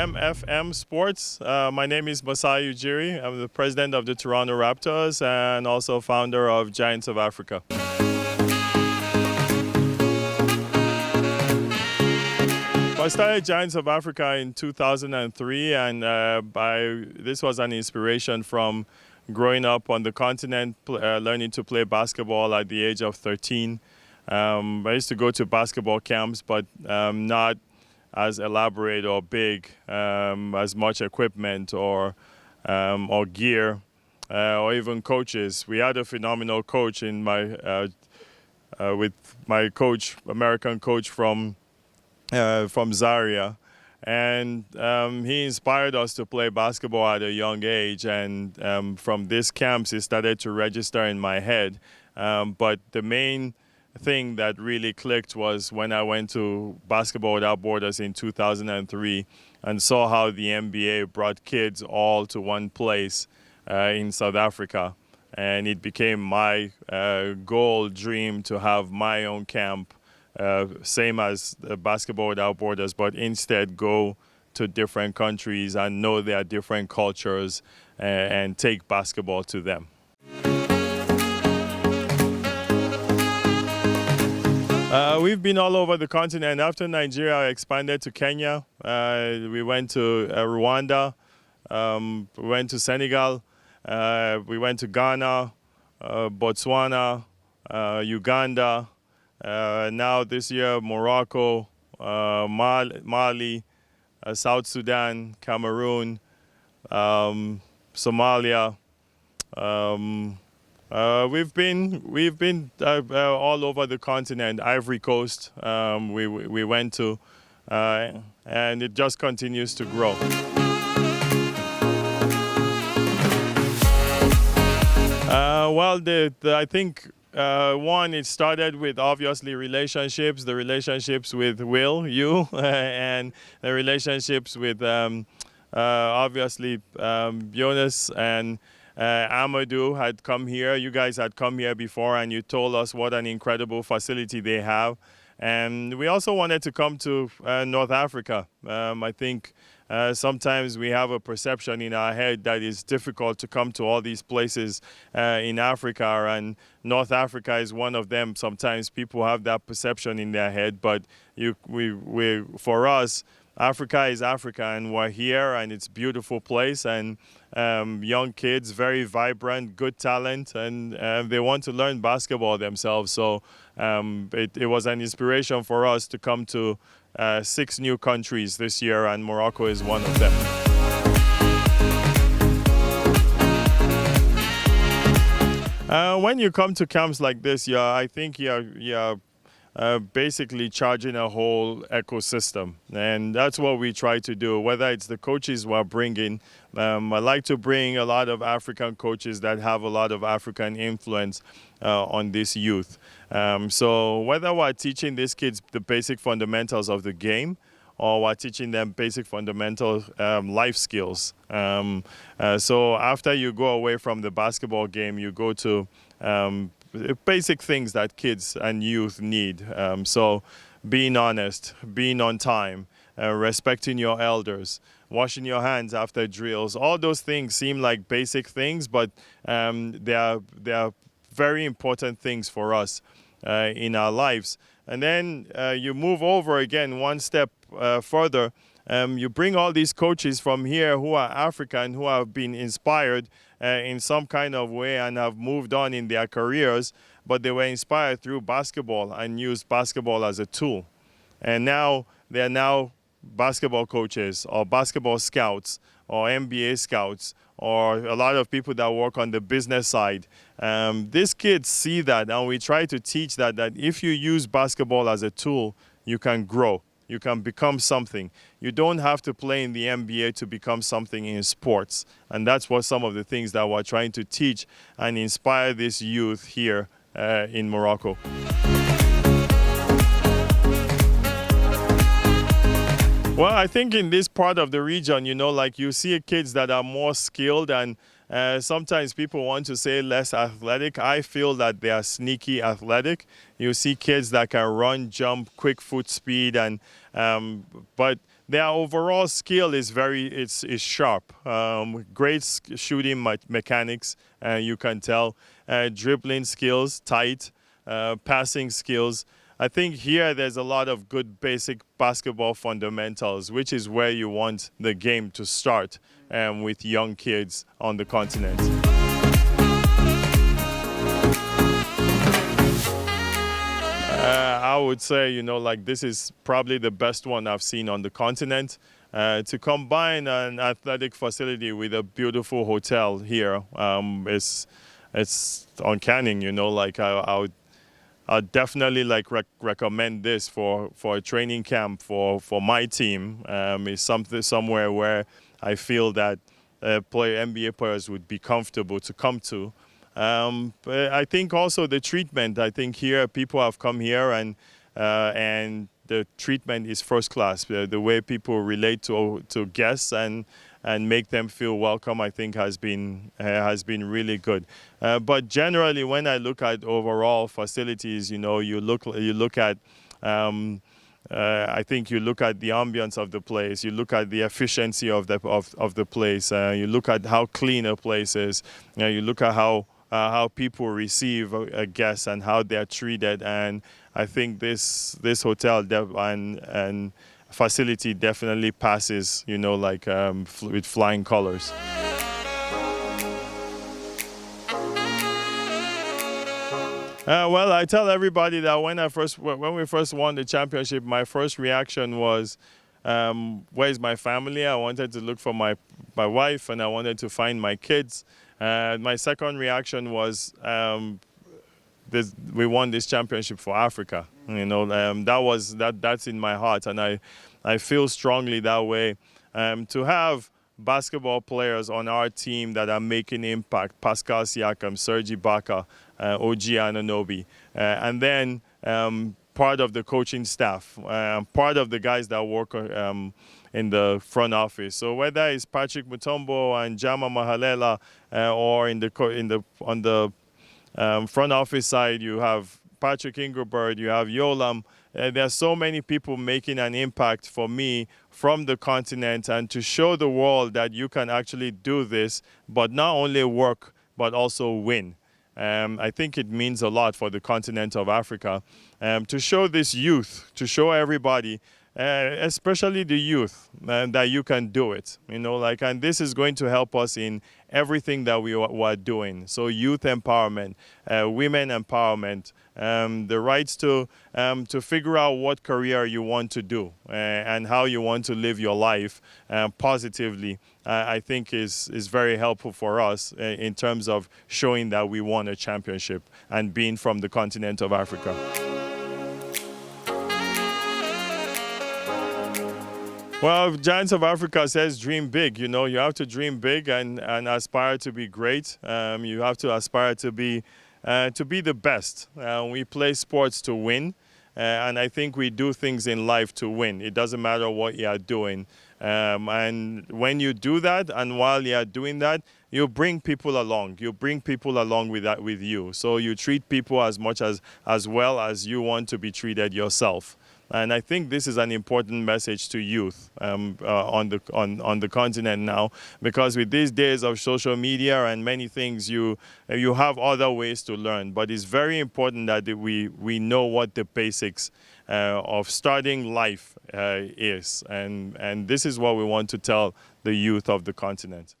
MFM Sports. My name is Masai Ujiri. I'm the president of the Toronto Raptors and also founder of Giants of Africa. I started Giants of Africa in 2003, and this was an inspiration from growing up on the continent, learning to play basketball at the age of 13. I used to go to basketball camps, but not as elaborate or big, as much equipment or gear, or even coaches. We had a phenomenal coach in with my coach, American coach from Zaria, and he inspired us to play basketball at a young age, and from these camps it started to register in my head. But the main thing that really clicked was when I went to Basketball Without Borders in 2003 and saw how the NBA brought kids all to one place in South Africa, and it became my goal, dream to have my own camp. Same as Basketball Without Borders, but instead go to different countries and know their different cultures and take basketball to them. We've been all over the continent. After Nigeria, I expanded to Kenya. We went to Rwanda. We went to Senegal. We went to Ghana, Botswana, Uganda. Now this year, Morocco, Mali, South Sudan, Cameroon, Somalia. We've been all over the continent. Ivory Coast, we went to, and it just continues to grow. I think. One, it started with obviously relationships, the relationships with Will, you, and the relationships with obviously Jonas and Amadou had come here. You guys had come here before and you told us what an incredible facility they have. And we also wanted to come to North Africa. I think sometimes we have a perception in our head that it's difficult to come to all these places in Africa, and North Africa is one of them. Sometimes people have that perception in their head, but for us, Africa is Africa, and we're here, and it's a beautiful place, and young kids, very vibrant, good talent, and they want to learn basketball themselves. So it was an inspiration for us to come to 6 new countries this year, and Morocco is one of them. When you come to camps like this, I think you're basically charging a whole ecosystem, and that's what we try to do. Whether it's the coaches we're bringing, I like to bring a lot of African coaches that have a lot of African influence on this youth. So whether we're teaching these kids the basic fundamentals of the game, or we're teaching them basic fundamental life skills. So after you go away from the basketball game, you go to basic things that kids and youth need. So being honest, being on time, respecting your elders, washing your hands after drills. All those things seem like basic things, but they are very important things for us in our lives. And then you move over again one step further. You bring all these coaches from here who are African, who have been inspired in some kind of way and have moved on in their careers, but they were inspired through basketball and used basketball as a tool. And now they are now basketball coaches or basketball scouts or NBA scouts or a lot of people that work on the business side. These kids see that, and we try to teach that if you use basketball as a tool, you can grow. You can become something. You don't have to play in the NBA to become something in sports. And that's what some of the things that we're trying to teach and inspire this youth here in Morocco. Well, I think in this part of the region, like you see kids that are more skilled, and sometimes people want to say less athletic. I feel that they are sneaky athletic. You see kids that can run, jump, quick foot speed, and but their overall skill is is sharp. Great shooting mechanics, you can tell. Dribbling skills, tight, passing skills. I think here there's a lot of good basic basketball fundamentals, which is where you want the game to start with young kids on the continent. I would say, this is probably the best one I've seen on the continent. To combine an athletic facility with a beautiful hotel here, it's uncanny, I'd definitely recommend this for a training camp for my team. It's somewhere where I feel that NBA players would be comfortable to come to. But I think also the treatment. I think here people have come here and the treatment is first class. The way people relate to guests and make them feel welcome, I think has been really good. But generally, when I look at overall facilities, you look at. I think you look at the ambience of the place. You look at the efficiency of the place. You look at how clean a place is. You look at how people receive a guest and how they're treated. And I think this hotel and facility definitely passes, with flying colors. Well, I tell everybody that when we first won the championship, my first reaction was, where's my family? I wanted to look for my wife and I wanted to find my kids. My second reaction was, we won this championship for Africa. That's in my heart, and I feel strongly that way. To have basketball players on our team that are making impact, Pascal Siakam, Serge Ibaka, OG Anunoby, and then part of the coaching staff, part of the guys that work in the front office. So whether it's Patrick Mutombo and Jama Mahalela, or on the front office side, you have Patrick Ingerbird, you have Yolam. There are so many people making an impact for me from the continent, and to show the world that you can actually do this, but not only work, but also win. I think it means a lot for the continent of Africa to show this youth, to show everybody, especially the youth, that you can do it. And this is going to help us in everything that we are doing. So youth empowerment, women empowerment, the rights to figure out what career you want to do and how you want to live your life positively, I think is very helpful for us in terms of showing that we won a championship and being from the continent of Africa. Well, Giants of Africa says dream big. You have to dream big and aspire to be great. You have to aspire to be the best. We play sports to win, and I think we do things in life to win. It doesn't matter what you are doing. And when you do that, and while you are doing that, you bring people along. You bring people along with you. So you treat people as much as well as you want to be treated yourself. And I think this is an important message to youth on the continent now, because with these days of social media and many things, you have other ways to learn. But it's very important that we know what the basics of starting life is, and this is what we want to tell the youth of the continent.